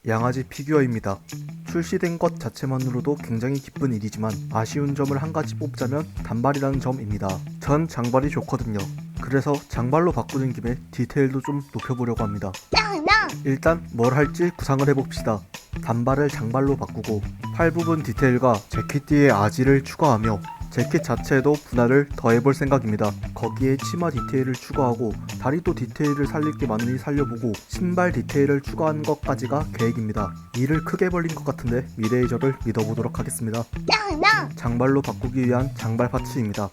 양아지 피규어입니다. 출시된 것 자체만으로도 굉장히 기쁜 일이지만 아쉬운 점을 한 가지 뽑자면 단발이라는 점입니다. 전 장발이 좋거든요. 그래서 장발로 바꾸는 김에 디테일도 좀 높여보려고 합니다. 일단 뭘 할지 구상을 해봅시다. 단발을 장발로 바꾸고 팔 부분 디테일과 재킷 뒤에 아지를 추가하며 재킷 자체에도 분할을 더해볼 생각입니다. 거기에 치마 디테일을 추가하고 다리도 디테일을 살릴 게 많으니 살려보고 신발 디테일을 추가하는 것까지가 계획입니다. 일을 크게 벌린 것 같은데 미래의 저를 믿어보도록 하겠습니다. 장발로 바꾸기 위한 장발 파츠입니다.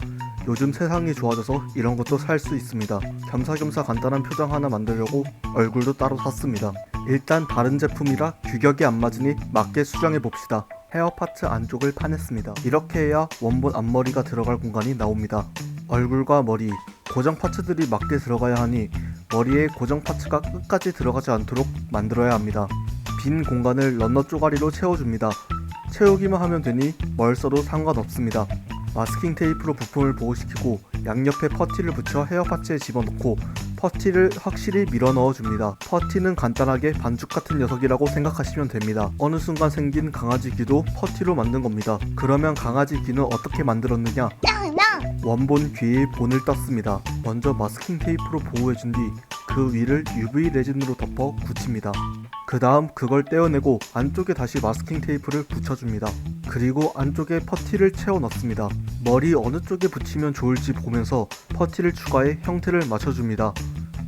요즘 세상이 좋아져서 이런 것도 살 수 있습니다. 겸사겸사 간단한 표정 하나 만들려고 얼굴도 따로 샀습니다. 일단 다른 제품이라 규격이 안 맞으니 맞게 수정해봅시다. 헤어 파츠 안쪽을 파냈습니다. 이렇게 해야 원본 앞머리가 들어갈 공간이 나옵니다. 얼굴과 머리, 고정 파츠들이 맞게 들어가야 하니 머리에 고정 파츠가 끝까지 들어가지 않도록 만들어야 합니다. 빈 공간을 런너 쪼가리로 채워줍니다. 채우기만 하면 되니 뭘 써도 상관없습니다. 마스킹 테이프로 부품을 보호시키고 양옆에 퍼티를 붙여 헤어 파츠에 집어넣고 퍼티를 확실히 밀어 넣어줍니다. 퍼티는 간단하게 반죽 같은 녀석이라고 생각하시면 됩니다. 어느 순간 생긴 강아지 귀도 퍼티로 만든 겁니다. 그러면 강아지 귀는 어떻게 만들었느냐? 원본 귀에 본을 떴습니다. 먼저 마스킹 테이프로 보호해준 뒤 그 위를 UV 레진으로 덮어 굳힙니다. 그 다음 그걸 떼어내고 안쪽에 다시 마스킹 테이프를 붙여줍니다. 그리고 안쪽에 퍼티를 채워 넣습니다. 머리 어느 쪽에 붙이면 좋을지 보면서 퍼티를 추가해 형태를 맞춰줍니다.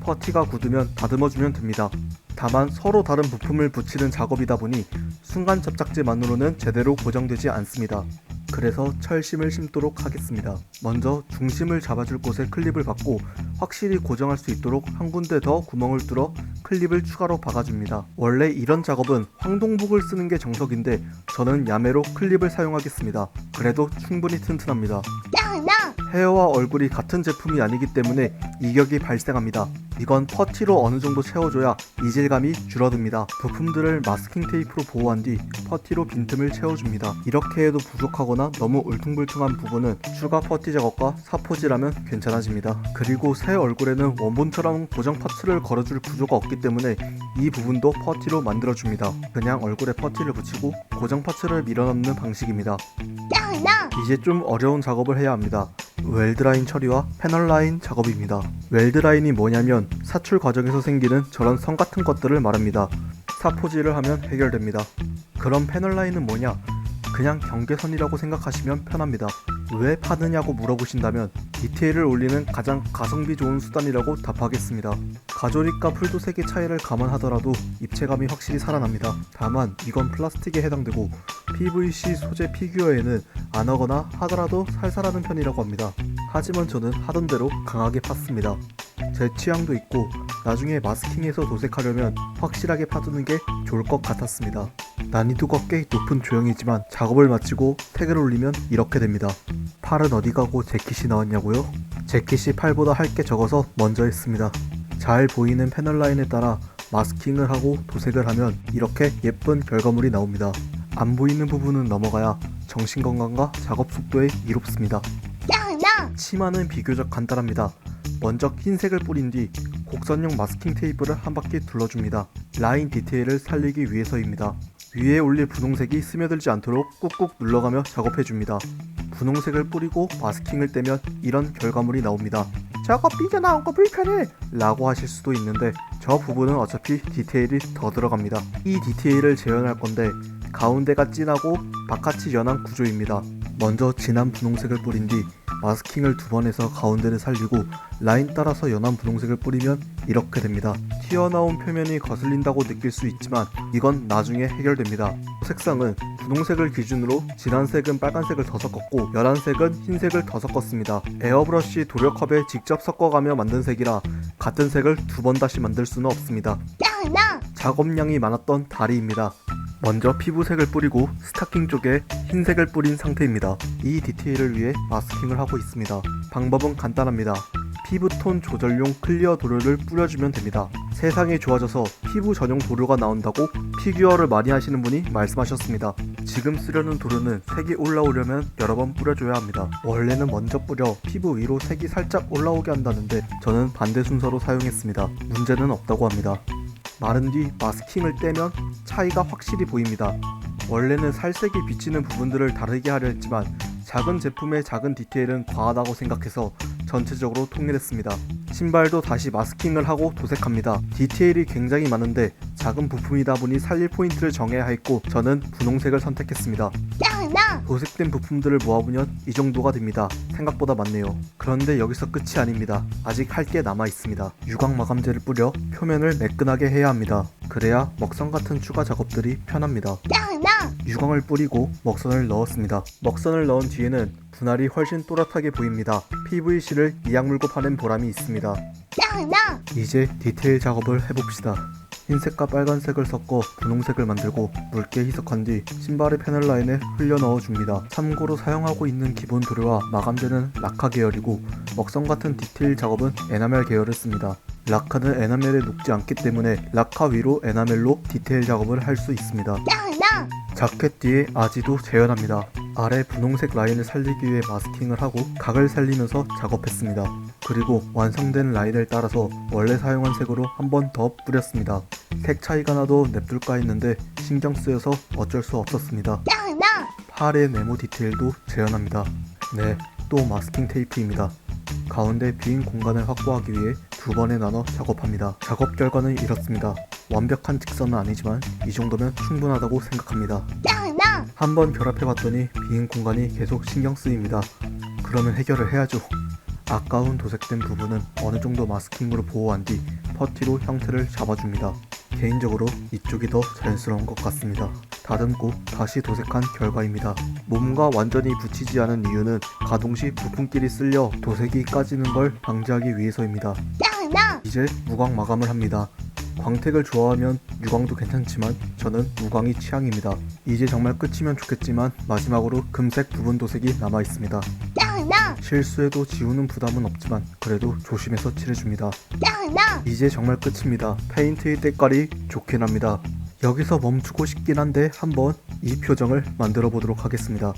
퍼티가 굳으면 다듬어주면 됩니다. 다만 서로 다른 부품을 붙이는 작업이다 보니 순간 접착제만으로는 제대로 고정되지 않습니다. 그래서 철심을 심도록 하겠습니다. 먼저 중심을 잡아줄 곳에 클립을 받고 확실히 고정할 수 있도록 한 군데 더 구멍을 뚫어 클립을 추가로 박아줍니다. 원래 이런 작업은 황동복을 쓰는 게 정석인데 저는 야매로 클립을 사용하겠습니다. 그래도 충분히 튼튼합니다. 헤어와 얼굴이 같은 제품이 아니기 때문에 이격이 발생합니다. 이건 퍼티로 어느 정도 채워줘야 이질감이 줄어듭니다. 부품들을 마스킹 테이프로 보호한 뒤 퍼티로 빈틈을 채워줍니다. 이렇게 해도 부족하거나 너무 울퉁불퉁한 부분은 추가 퍼티 작업과 사포질하면 괜찮아집니다. 그리고 새 얼굴에는 원본처럼 고정 파츠를 걸어줄 구조가 없기 때문에 이 부분도 퍼티로 만들어줍니다. 그냥 얼굴에 퍼티를 붙이고 고정 파츠를 밀어넣는 방식입니다. 이제 좀 어려운 작업을 해야 합니다. 웰드라인 처리와 패널라인 작업입니다. 웰드라인이 뭐냐면 사출 과정에서 생기는 저런 선 같은 것들을 말합니다. 사포질을 하면 해결됩니다. 그럼 패널라인은 뭐냐? 그냥 경계선이라고 생각하시면 편합니다. 왜 파느냐고 물어보신다면 디테일을 올리는 가장 가성비 좋은 수단이라고 답하겠습니다. 가조립과 풀도색의 차이를 감안하더라도 입체감이 확실히 살아납니다. 다만 이건 플라스틱에 해당되고 PVC 소재 피규어에는 안 하거나 하더라도 살살하는 편이라고 합니다. 하지만 저는 하던 대로 강하게 팠습니다. 제 취향도 있고 나중에 마스킹해서 도색하려면 확실하게 파두는 게 좋을 것 같았습니다. 난이도가 꽤 높은 조형이지만 작업을 마치고 택을 올리면 이렇게 됩니다. 팔은 어디 가고 재킷이 나왔냐고요? 재킷이 팔보다 할 게 적어서 먼저 했습니다. 잘 보이는 패널 라인에 따라 마스킹을 하고 도색을 하면 이렇게 예쁜 결과물이 나옵니다. 안 보이는 부분은 넘어가야 정신건강과 작업 속도에 이롭습니다. 치마는 비교적 간단합니다. 먼저 흰색을 뿌린 뒤 곡선형 마스킹 테이프를 한 바퀴 둘러줍니다. 라인 디테일을 살리기 위해서입니다. 위에 올릴 분홍색이 스며들지 않도록 꾹꾹 눌러가며 작업해줍니다. 분홍색을 뿌리고 마스킹을 떼면 이런 결과물이 나옵니다. 저거 삐져나온 거 불편해! 라고 하실 수도 있는데 저 부분은 어차피 디테일이 더 들어갑니다. 이 디테일을 재현할 건데 가운데가 진하고 바깥이 연한 구조입니다. 먼저 진한 분홍색을 뿌린 뒤 마스킹을 두 번 해서 가운데를 살리고 라인 따라서 연한 분홍색을 뿌리면 이렇게 됩니다. 튀어나온 표면이 거슬린다고 느낄 수 있지만 이건 나중에 해결됩니다. 색상은 분홍색을 기준으로 진한색은 빨간색을 더 섞었고 연한색은 흰색을 더 섞었습니다. 에어브러쉬 도료컵에 직접 섞어가며 만든 색이라 같은 색을 두 번 다시 만들 수는 없습니다. 작업량이 많았던 다리입니다. 먼저 피부색을 뿌리고 스타킹 쪽에 흰색을 뿌린 상태입니다. 이 디테일을 위해 마스킹을 하고 있습니다. 방법은 간단합니다. 피부톤 조절용 클리어 도료를 뿌려주면 됩니다. 세상이 좋아져서 피부 전용 도료가 나온다고 피규어를 많이 하시는 분이 말씀하셨습니다. 지금 쓰려는 도료는 색이 올라오려면 여러 번 뿌려줘야 합니다. 원래는 먼저 뿌려 피부 위로 색이 살짝 올라오게 한다는데 저는 반대 순서로 사용했습니다. 문제는 없다고 합니다. 마른 뒤 마스킹을 떼면 차이가 확실히 보입니다. 원래는 살색이 비치는 부분들을 다르게 하려 했지만 작은 제품의 작은 디테일은 과하다고 생각해서 전체적으로 통일했습니다. 신발도 다시 마스킹을 하고 도색합니다. 디테일이 굉장히 많은데 작은 부품이다 보니 살릴 포인트를 정해야 했고 저는 분홍색을 선택했습니다. 도색된 부품들을 모아보면 이 정도가 됩니다. 생각보다 많네요. 그런데 여기서 끝이 아닙니다. 아직 할 게 남아 있습니다. 유광 마감제를 뿌려 표면을 매끈하게 해야 합니다. 그래야 먹선 같은 추가 작업들이 편합니다. 유광을 뿌리고 먹선을 넣었습니다. 먹선을 넣은 뒤에는 분할이 훨씬 또렷하게 보입니다. PVC를 이악 물고 파는 보람이 있습니다. 이제 디테일 작업을 해봅시다. 흰색과 빨간색을 섞어 분홍색을 만들고 묽게 희석한 뒤 신발의 패널 라인에 흘려 넣어줍니다. 참고로 사용하고 있는 기본 도료와 마감제는 라카 계열이고 먹선 같은 디테일 작업은 에나멜 계열을 씁니다. 라카는 에나멜에 녹지 않기 때문에 라카 위로 에나멜로 디테일 작업을 할 수 있습니다. 자켓 뒤에 아지도 재현합니다. 아래 분홍색 라인을 살리기 위해 마스킹을 하고 각을 살리면서 작업했습니다. 그리고 완성된 라인을 따라서 원래 사용한 색으로 한 번 더 뿌렸습니다. 색 차이가 나도 냅둘까 했는데 신경 쓰여서 어쩔 수 없었습니다. 팔의 네모 디테일도 재현합니다. 네, 또 마스킹 테이프입니다. 가운데 빈 공간을 확보하기 위해 두 번에 나눠 작업합니다. 작업 결과는 이렇습니다. 완벽한 직선은 아니지만 이 정도면 충분하다고 생각합니다. 한번 결합해봤더니 빈 공간이 계속 신경 쓰입니다. 그러면 해결을 해야죠. 아까운 도색된 부분은 어느 정도 마스킹으로 보호한 뒤 퍼티로 형태를 잡아줍니다. 개인적으로 이쪽이 더 자연스러운 것 같습니다. 다듬고 다시 도색한 결과입니다. 몸과 완전히 붙이지 않은 이유는 가동시 부품끼리 쓸려 도색이 까지는 걸 방지하기 위해서입니다. 이제 무광 마감을 합니다. 광택을 좋아하면 유광도 괜찮지만 저는 무광이 취향입니다. 이제 정말 끝이면 좋겠지만 마지막으로 금색 부분 도색이 남아있습니다. 실수해도 지우는 부담은 없지만 그래도 조심해서 칠해줍니다. 이제 정말 끝입니다. 페인트의 때깔이 좋긴 합니다. 여기서 멈추고 싶긴 한데 한번 이 표정을 만들어 보도록 하겠습니다.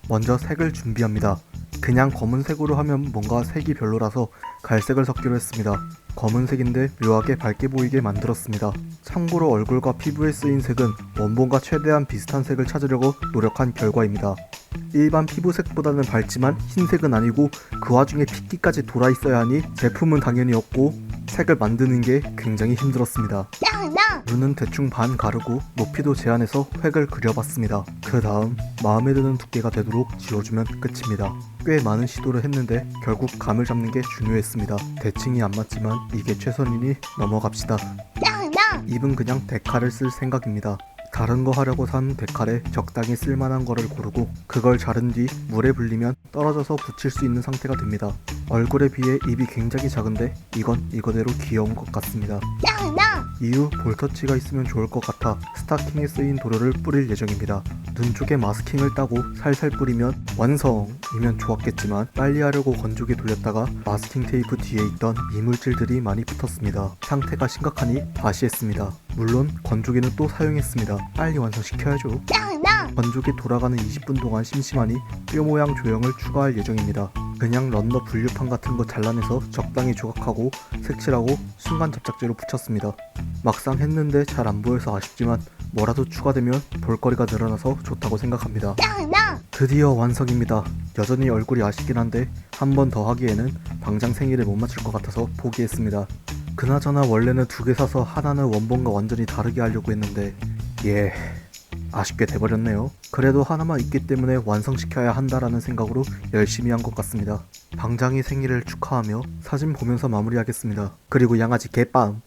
먼저 색을 준비합니다. 그냥 검은색으로 하면 뭔가 색이 별로라서 갈색을 섞기로 했습니다. 검은색인데 묘하게 밝게 보이게 만들었습니다. 참고로 얼굴과 피부에 쓰인 색은 원본과 최대한 비슷한 색을 찾으려고 노력한 결과입니다. 일반 피부색보다는 밝지만 흰색은 아니고 그 와중에 핏기까지 돌아 있어야 하니 제품은 당연히 없고 색을 만드는 게 굉장히 힘들었습니다. 눈은 대충 반 가르고 높이도 제한해서 획을 그려봤습니다. 그 다음 마음에 드는 두께가 되도록 지워주면 끝입니다. 꽤 많은 시도를 했는데 결국 감을 잡는 게 중요했습니다. 대칭이 안 맞지만 이게 최선이니 넘어갑시다. 입은 그냥 데칼을 쓸 생각입니다. 다른 거 하려고 산 데칼에 적당히 쓸만한 거를 고르고 그걸 자른 뒤 물에 불리면 떨어져서 붙일 수 있는 상태가 됩니다. 얼굴에 비해 입이 굉장히 작은데 이건 이거대로 귀여운 것 같습니다. 이후 볼터치가 있으면 좋을 것 같아 스타킹에 쓰인 도료를 뿌릴 예정입니다. 눈 쪽에 마스킹을 따고 살살 뿌리면 완성이면 좋았겠지만 빨리 하려고 건조기 돌렸다가 마스킹 테이프 뒤에 있던 이물질들이 많이 붙었습니다. 상태가 심각하니 다시 했습니다. 물론 건조기는 또 사용했습니다. 빨리 완성시켜야죠. 건조기 돌아가는 20분 동안 심심하니 뼈 모양 조형을 추가할 예정입니다. 그냥 런너 분류판 같은 거 잘라내서 적당히 조각하고 색칠하고 순간 접착제로 붙였습니다. 막상 했는데 잘 안 보여서 아쉽지만 뭐라도 추가되면 볼거리가 늘어나서 좋다고 생각합니다. 드디어 완성입니다. 여전히 얼굴이 아쉽긴 한데 한 번 더 하기에는 당장 생일에 못 맞출 것 같아서 포기했습니다. 그나저나 원래는 두 개 사서 하나는 원본과 완전히 다르게 하려고 했는데 아쉽게 돼버렸네요. 그래도 하나만 있기 때문에 완성시켜야 한다라는 생각으로 열심히 한 것 같습니다. 방장이 생일을 축하하며 사진 보면서 마무리하겠습니다. 그리고 양아지 개빵!